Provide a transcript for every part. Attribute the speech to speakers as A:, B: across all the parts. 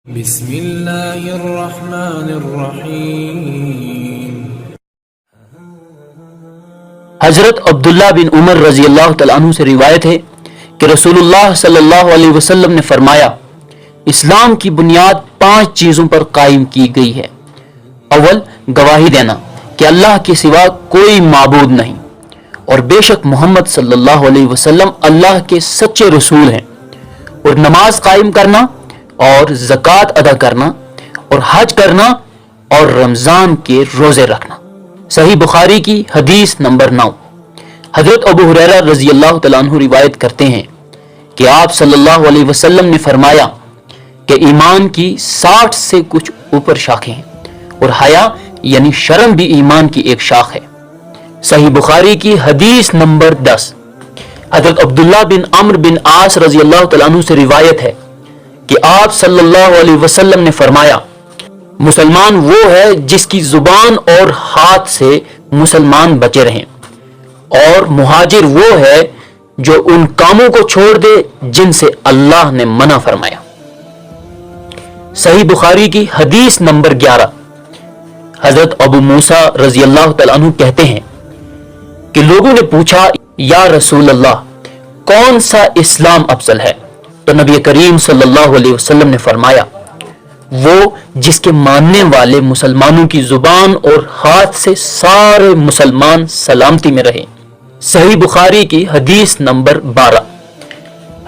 A: بسم اللہ الرحمن الرحیم۔
B: حضرت عبداللہ بن عمر رضی اللہ تعالیٰ عنہ سے روایت ہے کہ رسول اللہ صلی اللہ علیہ وسلم نے فرمایا، اسلام کی بنیاد 5 چیزوں پر قائم کی گئی ہے۔ اول، گواہی دینا کہ اللہ کے سوا کوئی معبود نہیں اور بے شک محمد صلی اللہ علیہ وسلم اللہ کے سچے رسول ہیں، اور نماز قائم کرنا اور زکوٰۃ ادا کرنا اور حج کرنا اور رمضان کے روزے رکھنا۔ صحیح بخاری کی حدیث نمبر 9۔ حضرت ابو ہریرہ رضی اللہ تعالیٰ عنہ روایت کرتے ہیں کہ آپ صلی اللہ علیہ وسلم نے فرمایا کہ ایمان کی 60 سے کچھ اوپر شاخیں ہیں، اور حیا یعنی شرم بھی ایمان کی ایک شاخ ہے۔ صحیح بخاری کی حدیث نمبر 10۔ حضرت عبداللہ بن عمرو بن عاص رضی اللہ تعالیٰ عنہ سے روایت ہے کہ آپ صلی اللہ علیہ وسلم نے فرمایا، مسلمان وہ ہے جس کی زبان اور ہاتھ سے مسلمان بچے رہیں، اور مہاجر وہ ہے جو ان کاموں کو چھوڑ دے جن سے اللہ نے منع فرمایا۔ صحیح بخاری کی حدیث نمبر 11۔ حضرت ابو موسیٰ رضی اللہ تعالیٰ عنہ کہتے ہیں کہ لوگوں نے پوچھا، یا رسول اللہ، کون سا اسلام افضل ہے؟ تو نبی کریم صلی اللہ علیہ وسلم نے فرمایا، وہ جس کے ماننے والے مسلمانوں کی زبان اور ہاتھ سے سارے مسلمان سلامتی میں رہیں۔ صحیح بخاری کی حدیث نمبر 12۔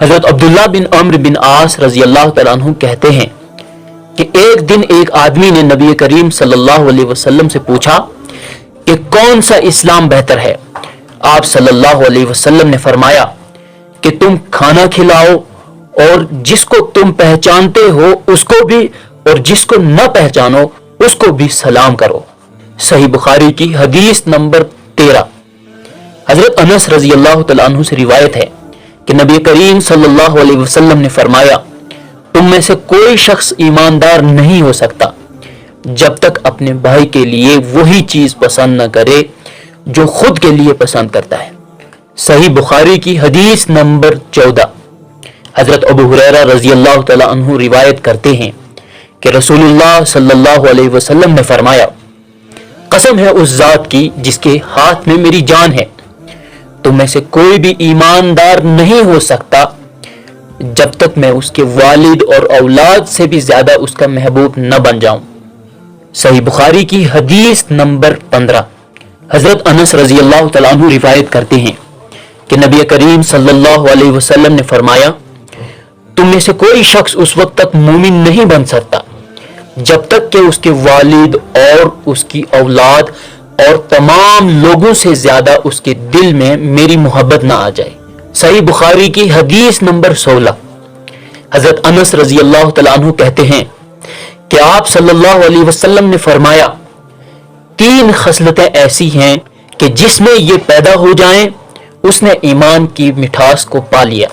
B: حضرت عبداللہ بن عمرو بن عاص رضی اللہ تعالیٰ عنہ کہتے ہیں کہ ایک دن ایک آدمی نے نبی کریم صلی اللہ علیہ وسلم سے پوچھا کہ کون سا اسلام بہتر ہے؟ آپ صلی اللہ علیہ وسلم نے فرمایا کہ تم کھانا کھلاؤ اور جس کو تم پہچانتے ہو اس کو بھی، اور جس کو نہ پہچانو اس کو بھی سلام کرو۔ صحیح بخاری کی حدیث نمبر 13۔ حضرت انس رضی اللہ تعالیٰ عنہ سے روایت ہے کہ نبی کریم صلی اللہ علیہ وسلم نے فرمایا، تم میں سے کوئی شخص ایماندار نہیں ہو سکتا جب تک اپنے بھائی کے لیے وہی چیز پسند نہ کرے جو خود کے لیے پسند کرتا ہے۔ صحیح بخاری کی حدیث نمبر 14۔ حضرت ابو ہریرہ رضی اللہ تعالیٰ عنہ روایت کرتے ہیں کہ رسول اللہ صلی اللہ علیہ وسلم نے فرمایا، قسم ہے اس ذات کی جس کے ہاتھ میں میری جان ہے، تم میں سے کوئی بھی ایماندار نہیں ہو سکتا جب تک میں اس کے والد اور اولاد سے بھی زیادہ اس کا محبوب نہ بن جاؤں۔ صحیح بخاری کی حدیث نمبر 15۔ حضرت انس رضی اللہ تعالیٰ عنہ روایت کرتے ہیں کہ نبی کریم صلی اللہ علیہ وسلم نے فرمایا، تم میں سے کوئی شخص اس وقت تک مومن نہیں بن سکتا جب تک کہ اس کے والد اور اس کی اولاد اور تمام لوگوں سے زیادہ اس کے دل میں میری محبت نہ آ جائے۔ صحیح بخاری کی حدیث نمبر 16۔ حضرت انس رضی اللہ تعالیٰ عنہ کہتے ہیں کہ آپ صلی اللہ علیہ وسلم نے فرمایا، 3 خصلتیں ایسی ہیں کہ جس میں یہ پیدا ہو جائیں اس نے ایمان کی مٹھاس کو پا لیا۔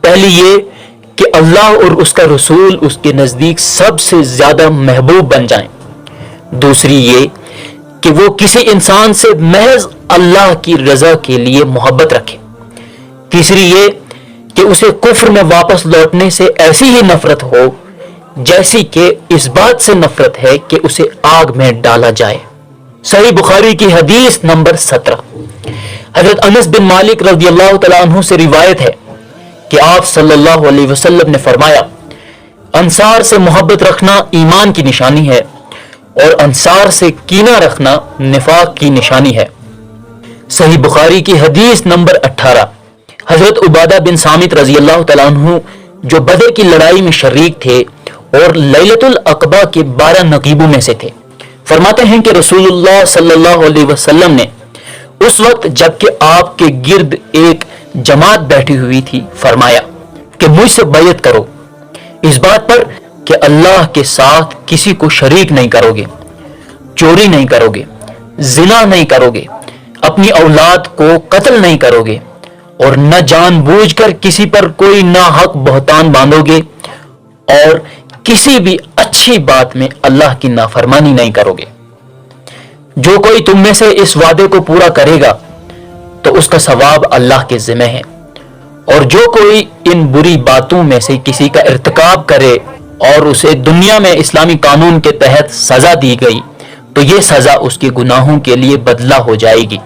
B: پہلی یہ کہ اللہ اور اس کا رسول اس کے نزدیک سب سے زیادہ محبوب بن جائیں۔ دوسری یہ کہ وہ کسی انسان سے محض اللہ کی رضا کے لیے محبت رکھے۔ تیسری یہ کہ اسے کفر میں واپس لوٹنے سے ایسی ہی نفرت ہو جیسی کہ اس بات سے نفرت ہے کہ اسے آگ میں ڈالا جائے۔ صحیح بخاری کی حدیث نمبر 17۔ حضرت انس بن مالک رضی اللہ تعالیٰ عنہ سے روایت ہے کہ آپ صلی اللہ علیہ وسلم نے فرمایا، انصار سے محبت رکھنا ایمان کی نشانی ہے، اور انصار سے کینہ رکھنا نفاق کی نشانی ہے۔ صحیح بخاری کی حدیث نمبر 18۔ حضرت عبادہ بن صامت رضی اللہ تعالیٰ عنہ جو بدر کی لڑائی میں شریک تھے اور لیلۃ العقبہ کے 12 نقیبوں میں سے تھے، فرماتے ہیں کہ رسول اللہ صلی اللہ علیہ وسلم نے اس وقت جب کہ آپ کے گرد ایک جماعت بیٹھی ہوئی تھی فرمایا کہ مجھ سے بیعت کرو اس بات پر کہ اللہ کے ساتھ کسی کو شریک نہیں کرو گے، چوری نہیں کرو گے، زنا نہیں کرو گے، اپنی اولاد کو قتل نہیں کرو گے، اور نہ جان بوجھ کر کسی پر کوئی ناحق بہتان باندھو گے، اور کسی بھی اچھی بات میں اللہ کی نافرمانی نہیں کرو گے۔ جو کوئی تم میں سے اس وعدے کو پورا کرے گا تو اس کا ثواب اللہ کے ذمہ ہے، اور جو کوئی ان بری باتوں میں سے کسی کا ارتکاب کرے اور اسے دنیا میں اسلامی قانون کے تحت سزا دی گئی تو یہ سزا اس کے گناہوں کے لیے بدلہ ہو جائے گی۔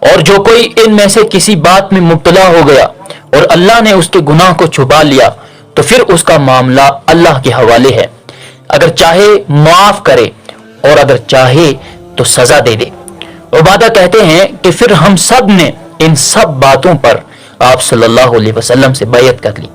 B: اور جو کوئی ان میں سے کسی بات میں مبتلا ہو گیا اور اللہ نے اس کے گناہ کو چھپا لیا تو پھر اس کا معاملہ اللہ کے حوالے ہے، اگر چاہے معاف کرے اور اگر چاہے تو سزا دے دے۔ عبادہ کہتے ہیں کہ پھر ہم سب نے ان سب باتوں پر آپ صلی اللہ علیہ وسلم سے بیعت کر لی۔